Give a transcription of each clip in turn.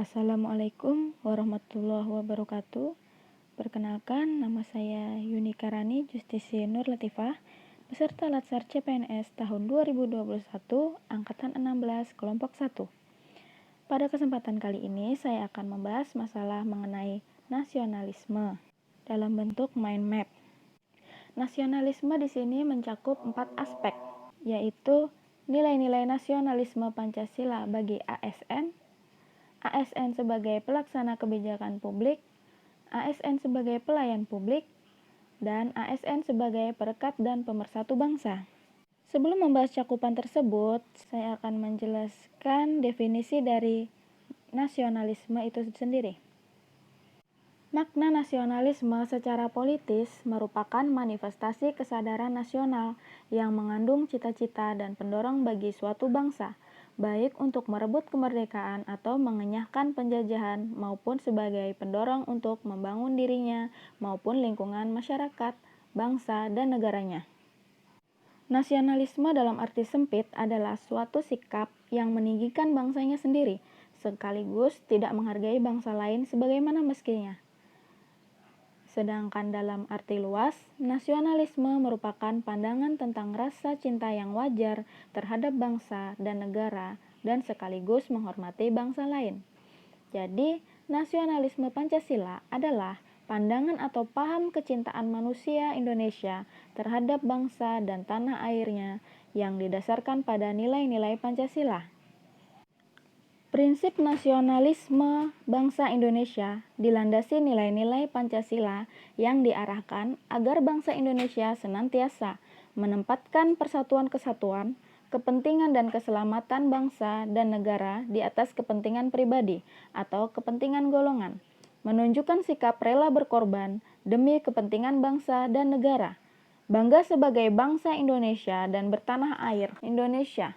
Assalamualaikum warahmatullahi wabarakatuh. Perkenalkan, nama saya Yuni Karani Justisi Nur Latifah, peserta Latsar CPNS tahun 2021, Angkatan 16, Kelompok 1. Pada kesempatan kali ini, saya akan membahas masalah mengenai nasionalisme dalam bentuk mind map. Nasionalisme di sini mencakup 4 aspek, yaitu nilai-nilai nasionalisme Pancasila bagi ASN sebagai pelaksana kebijakan publik, ASN sebagai pelayan publik, dan ASN sebagai perekat dan pemersatu bangsa. Sebelum membahas cakupan tersebut, saya akan menjelaskan definisi dari nasionalisme itu sendiri. Makna nasionalisme secara politis merupakan manifestasi kesadaran nasional yang mengandung cita-cita dan pendorong bagi suatu bangsa, baik untuk merebut kemerdekaan atau mengenyahkan penjajahan maupun sebagai pendorong untuk membangun dirinya maupun lingkungan masyarakat, bangsa, dan negaranya. Nasionalisme dalam arti sempit adalah suatu sikap yang meninggikan bangsanya sendiri, sekaligus tidak menghargai bangsa lain sebagaimana mestinya. Sedangkan dalam arti luas, nasionalisme merupakan pandangan tentang rasa cinta yang wajar terhadap bangsa dan negara dan sekaligus menghormati bangsa lain. Jadi, nasionalisme Pancasila adalah pandangan atau paham kecintaan manusia Indonesia terhadap bangsa dan tanah airnya yang didasarkan pada nilai-nilai Pancasila. Prinsip nasionalisme bangsa Indonesia dilandasi nilai-nilai Pancasila yang diarahkan agar bangsa Indonesia senantiasa menempatkan persatuan kesatuan, kepentingan dan keselamatan bangsa dan negara di atas kepentingan pribadi atau kepentingan golongan, menunjukkan sikap rela berkorban demi kepentingan bangsa dan negara, bangga sebagai bangsa Indonesia dan bertanah air Indonesia,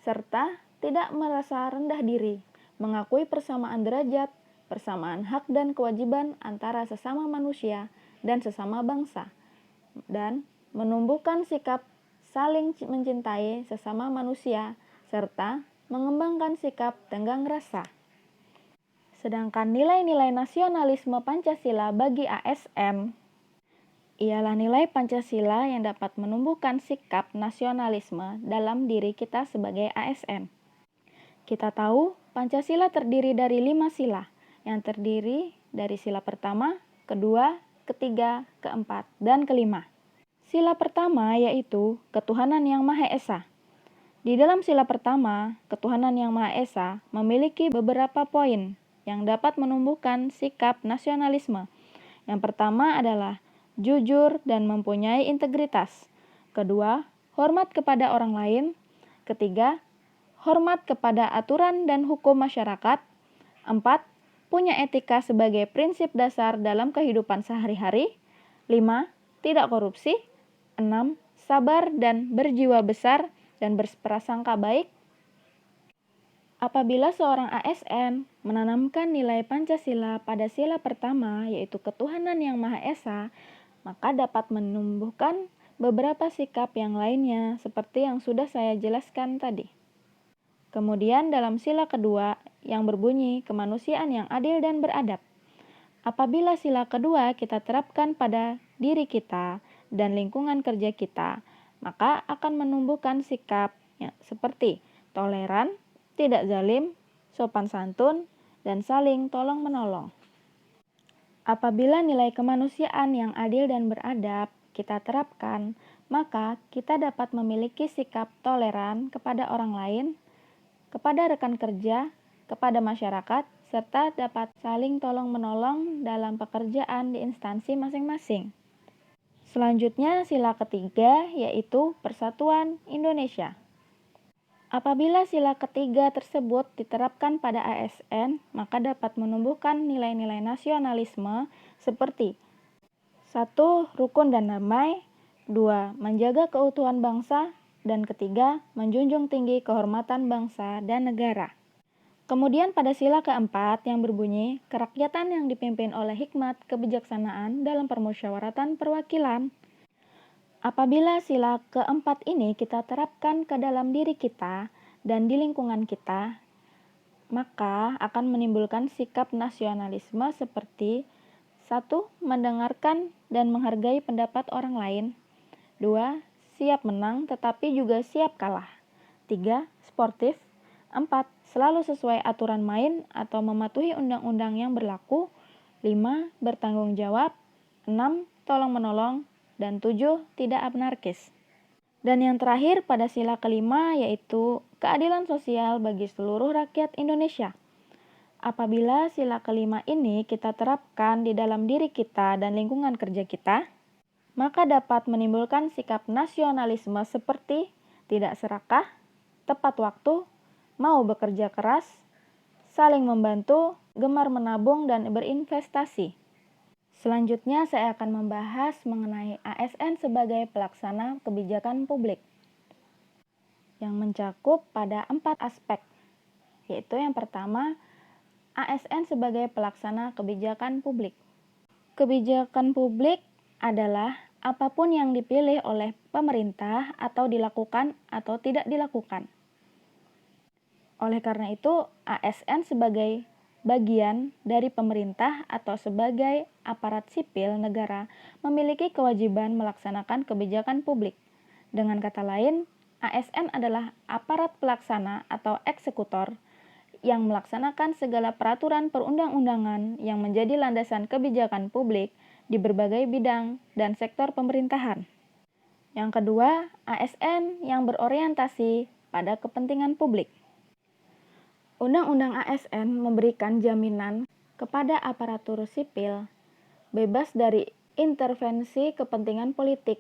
serta tidak merasa rendah diri, mengakui persamaan derajat, persamaan hak dan kewajiban antara sesama manusia dan sesama bangsa, dan menumbuhkan sikap saling mencintai sesama manusia, serta mengembangkan sikap tenggang rasa. Sedangkan nilai-nilai nasionalisme Pancasila bagi ASN ialah nilai Pancasila yang dapat menumbuhkan sikap nasionalisme dalam diri kita sebagai ASN. Kita tahu Pancasila terdiri dari 5 sila, yang terdiri dari sila pertama, kedua, ketiga, keempat, dan kelima. Sila pertama yaitu ketuhanan yang Maha Esa. Di dalam sila pertama, ketuhanan yang Maha Esa memiliki beberapa poin yang dapat menumbuhkan sikap nasionalisme. Yang pertama adalah jujur dan mempunyai integritas. Kedua, hormat kepada orang lain. Ketiga, hormat kepada aturan dan hukum masyarakat. 4. Punya etika sebagai prinsip dasar dalam kehidupan sehari-hari. 5. Tidak korupsi. 6. Sabar dan berjiwa besar dan berprasangka baik. Apabila seorang ASN menanamkan nilai Pancasila pada sila pertama, yaitu ketuhanan yang Maha Esa, maka dapat menumbuhkan beberapa sikap yang lainnya seperti yang sudah saya jelaskan tadi. Kemudian dalam sila kedua yang berbunyi kemanusiaan yang adil dan beradab. Apabila sila kedua kita terapkan pada diri kita dan lingkungan kerja kita, maka akan menumbuhkan sikap seperti toleran, tidak zalim, sopan santun, dan saling tolong-menolong. Apabila nilai kemanusiaan yang adil dan beradab kita terapkan, maka kita dapat memiliki sikap toleran kepada orang lain, kepada rekan kerja, kepada masyarakat, serta dapat saling tolong-menolong dalam pekerjaan di instansi masing-masing. Selanjutnya, sila ketiga yaitu Persatuan Indonesia. Apabila sila ketiga tersebut diterapkan pada ASN, maka dapat menumbuhkan nilai-nilai nasionalisme seperti 1. Rukun dan damai. 2. Menjaga keutuhan bangsa. Dan ketiga, menjunjung tinggi kehormatan bangsa dan negara. Kemudian pada sila keempat yang berbunyi kerakyatan yang dipimpin oleh hikmat kebijaksanaan dalam permusyawaratan perwakilan. Apabila sila keempat ini kita terapkan ke dalam diri kita dan di lingkungan kita, maka akan menimbulkan sikap nasionalisme seperti 1. Mendengarkan dan menghargai pendapat orang lain. 2. Siap menang tetapi juga siap kalah. 3. Sportif. 4. Selalu sesuai aturan main atau mematuhi undang-undang yang berlaku. 5. Bertanggung jawab. 6. Tolong-menolong. Dan 7. Tidak anarkis. Dan yang terakhir pada sila kelima yaitu keadilan sosial bagi seluruh rakyat Indonesia. Apabila sila kelima ini kita terapkan di dalam diri kita dan lingkungan kerja kita, maka dapat menimbulkan sikap nasionalisme seperti tidak serakah, tepat waktu, mau bekerja keras, saling membantu, gemar menabung dan berinvestasi. Selanjutnya saya akan membahas mengenai ASN sebagai pelaksana kebijakan publik yang mencakup pada 4 aspek, yaitu yang pertama, ASN sebagai pelaksana kebijakan publik. Kebijakan publik adalah apapun yang dipilih oleh pemerintah atau dilakukan atau tidak dilakukan. Oleh karena itu, ASN sebagai bagian dari pemerintah atau sebagai aparat sipil negara memiliki kewajiban melaksanakan kebijakan publik. Dengan kata lain, ASN adalah aparat pelaksana atau eksekutor yang melaksanakan segala peraturan perundang-undangan yang menjadi landasan kebijakan publik di berbagai bidang dan sektor pemerintahan. Yang kedua, ASN yang berorientasi pada kepentingan publik. Undang-undang ASN memberikan jaminan kepada aparatur sipil bebas dari intervensi kepentingan politik,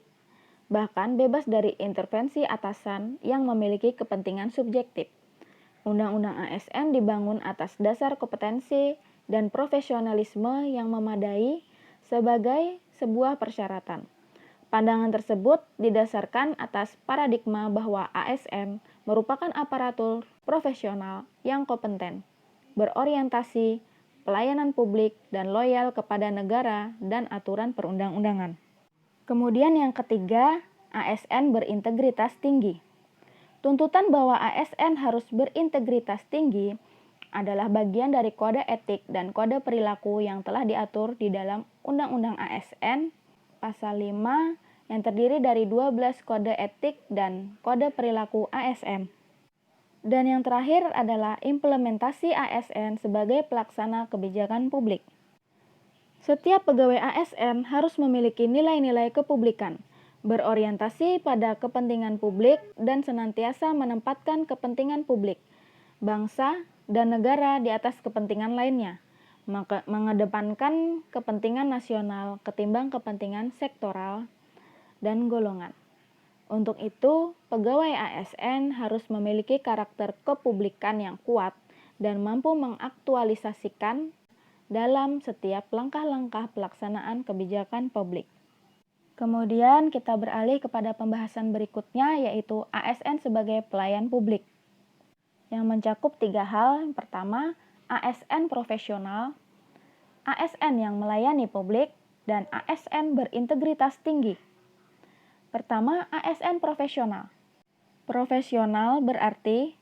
bahkan bebas dari intervensi atasan yang memiliki kepentingan subjektif. Undang-undang ASN dibangun atas dasar kompetensi dan profesionalisme yang memadai sebagai sebuah persyaratan. Pandangan tersebut didasarkan atas paradigma bahwa ASN merupakan aparatur profesional yang kompeten, berorientasi, pelayanan publik, dan loyal kepada negara dan aturan perundang-undangan. Kemudian yang ketiga, ASN berintegritas tinggi. Tuntutan bahwa ASN harus berintegritas tinggi adalah bagian dari kode etik dan kode perilaku yang telah diatur di dalam Undang-Undang ASN Pasal 5 yang terdiri dari 12 kode etik dan kode perilaku ASN. Dan yang terakhir adalah implementasi ASN sebagai pelaksana kebijakan publik. Setiap pegawai ASN harus memiliki nilai-nilai kepublikan, berorientasi pada kepentingan publik dan senantiasa menempatkan kepentingan publik, bangsa, dan negara di atas kepentingan lainnya, mengedepankan kepentingan nasional ketimbang kepentingan sektoral dan golongan. Untuk itu, pegawai ASN harus memiliki karakter kepublikan yang kuat dan mampu mengaktualisasikan dalam setiap langkah-langkah pelaksanaan kebijakan publik. Kemudian kita beralih kepada pembahasan berikutnya yaitu ASN sebagai pelayan publik yang mencakup 3 hal. Yang pertama, ASN profesional, ASN yang melayani publik, dan ASN berintegritas tinggi. Pertama, ASN profesional. Profesional berarti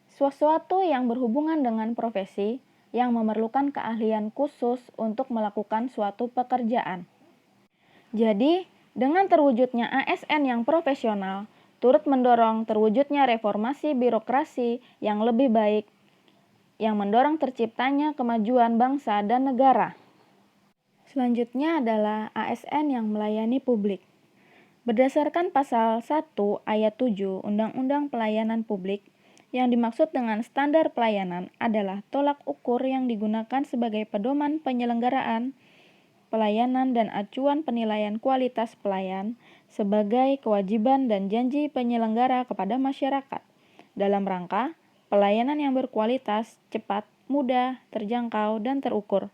sesuatu yang berhubungan dengan profesi yang memerlukan keahlian khusus untuk melakukan suatu pekerjaan. Jadi, dengan terwujudnya ASN yang profesional, turut mendorong terwujudnya reformasi birokrasi yang lebih baik, yang mendorong terciptanya kemajuan bangsa dan negara. Selanjutnya adalah ASN yang melayani publik. Berdasarkan pasal 1 ayat 7 Undang-Undang Pelayanan Publik, yang dimaksud dengan standar pelayanan adalah tolak ukur yang digunakan sebagai pedoman penyelenggaraan pelayanan dan acuan penilaian kualitas pelayan sebagai kewajiban dan janji penyelenggara kepada masyarakat dalam rangka pelayanan yang berkualitas, cepat, mudah, terjangkau, dan terukur.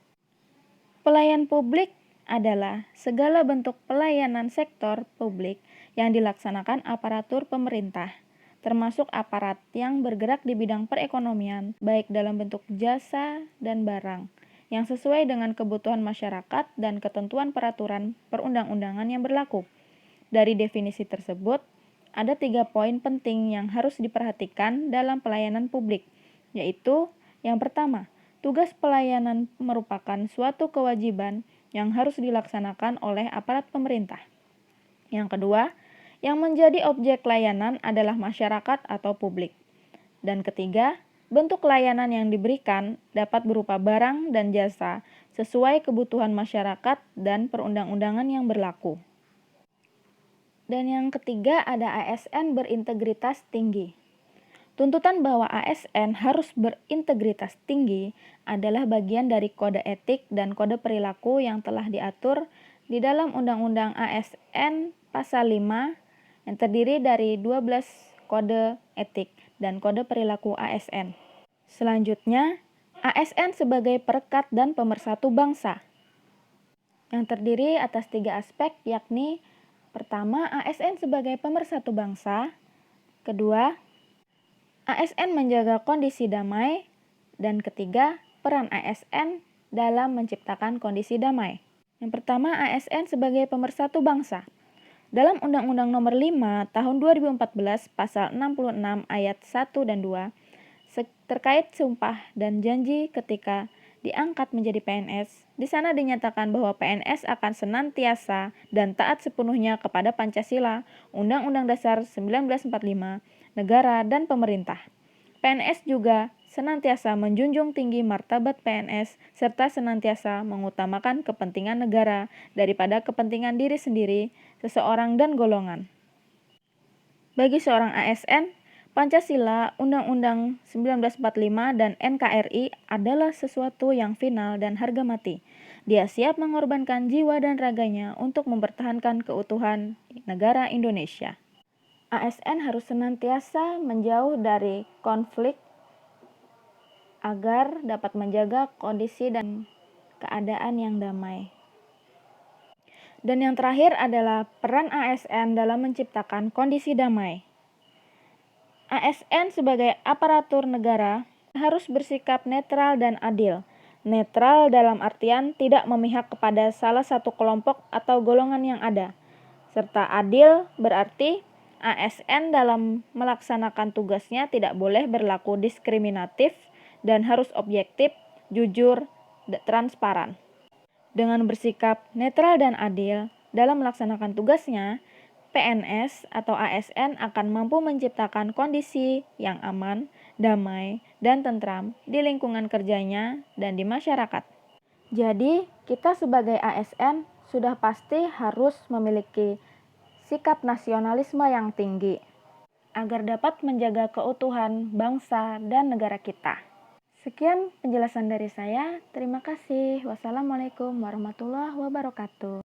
Pelayan publik adalah segala bentuk pelayanan sektor publik yang dilaksanakan aparatur pemerintah, termasuk aparat yang bergerak di bidang perekonomian, baik dalam bentuk jasa dan barang, yang sesuai dengan kebutuhan masyarakat dan ketentuan peraturan perundang-undangan yang berlaku. Dari definisi tersebut, ada 3 poin penting yang harus diperhatikan dalam pelayanan publik, yaitu Yang pertama, tugas pelayanan merupakan suatu kewajiban yang harus dilaksanakan oleh aparat pemerintah. Yang kedua, yang menjadi objek layanan adalah masyarakat atau publik. Dan ketiga, bentuk layanan yang diberikan dapat berupa barang dan jasa sesuai kebutuhan masyarakat dan perundang-undangan yang berlaku. Dan yang ketiga ada ASN berintegritas tinggi. Tuntutan bahwa ASN harus berintegritas tinggi adalah bagian dari kode etik dan kode perilaku yang telah diatur di dalam Undang-Undang ASN Pasal 5 yang terdiri dari 12 kode etik dan kode perilaku ASN. Selanjutnya, ASN sebagai perekat dan pemersatu bangsa yang terdiri atas 3 aspek, yakni pertama, ASN sebagai pemersatu bangsa. Kedua, ASN menjaga kondisi damai. Dan ketiga, peran ASN dalam menciptakan kondisi damai. Yang pertama, ASN sebagai pemersatu bangsa. Dalam Undang-Undang Nomor 5 Tahun 2014 Pasal 66 Ayat 1 dan 2 terkait sumpah dan janji ketika diangkat menjadi PNS, di sana dinyatakan bahwa PNS akan senantiasa dan taat sepenuhnya kepada Pancasila, Undang-Undang Dasar 1945, negara, dan pemerintah. PNS juga senantiasa menjunjung tinggi martabat PNS serta senantiasa mengutamakan kepentingan negara daripada kepentingan diri sendiri, seseorang, dan golongan. Bagi seorang ASN, Pancasila, Undang-Undang 1945, dan NKRI adalah sesuatu yang final dan harga mati. Dia siap mengorbankan jiwa dan raganya untuk mempertahankan keutuhan negara Indonesia. ASN harus senantiasa menjauh dari konflik agar dapat menjaga kondisi dan keadaan yang damai. Dan yang terakhir adalah peran ASN dalam menciptakan kondisi damai. ASN sebagai aparatur negara harus bersikap netral dan adil. Netral dalam artian tidak memihak kepada salah satu kelompok atau golongan yang ada. Serta adil berarti ASN dalam melaksanakan tugasnya tidak boleh berlaku diskriminatif dan harus objektif, jujur, dan transparan. Dengan bersikap netral dan adil dalam melaksanakan tugasnya, PNS atau ASN akan mampu menciptakan kondisi yang aman, damai, dan tentram di lingkungan kerjanya dan di masyarakat. Jadi, kita sebagai ASN sudah pasti harus memiliki sikap nasionalisme yang tinggi agar dapat menjaga keutuhan bangsa dan negara kita. Sekian penjelasan dari saya. Terima kasih. Wassalamualaikum warahmatullahi wabarakatuh.